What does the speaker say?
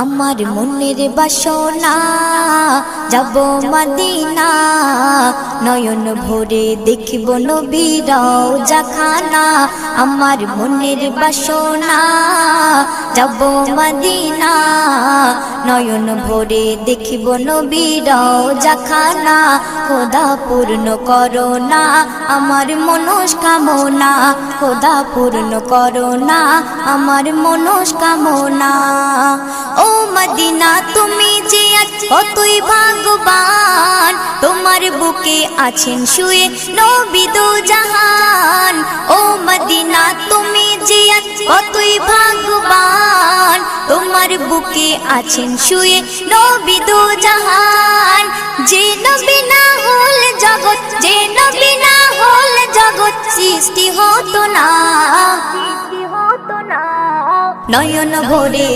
আমার মনের বাসনা যাব মদিনা, নয়ন ভরে দেখব নবীর রওজাখানা। আমার মনের বাসনা যাব মদিনা, নয়ন ভরে দেখব নবীর রওজাখানা। খোদা পূর্ণ করো না আমার মনস্কামনা, খোদা পূর্ণ করো না আমার মনস্কামনা। ও মদিনা তুমি যে আজ কতই ভাগ্যবান, তোমার বুকে আছেন শুয়ে নবী দো জাহান। ও মদিনা তুমি যে আজ কতই ভাগ্যবান, তোমার বুকে আছেন শুয়ে নবী দো জাহান। যে নবী না হল জগৎ, যে নবী না হল জগৎ সৃষ্টি হতো না, নয়ন ভরে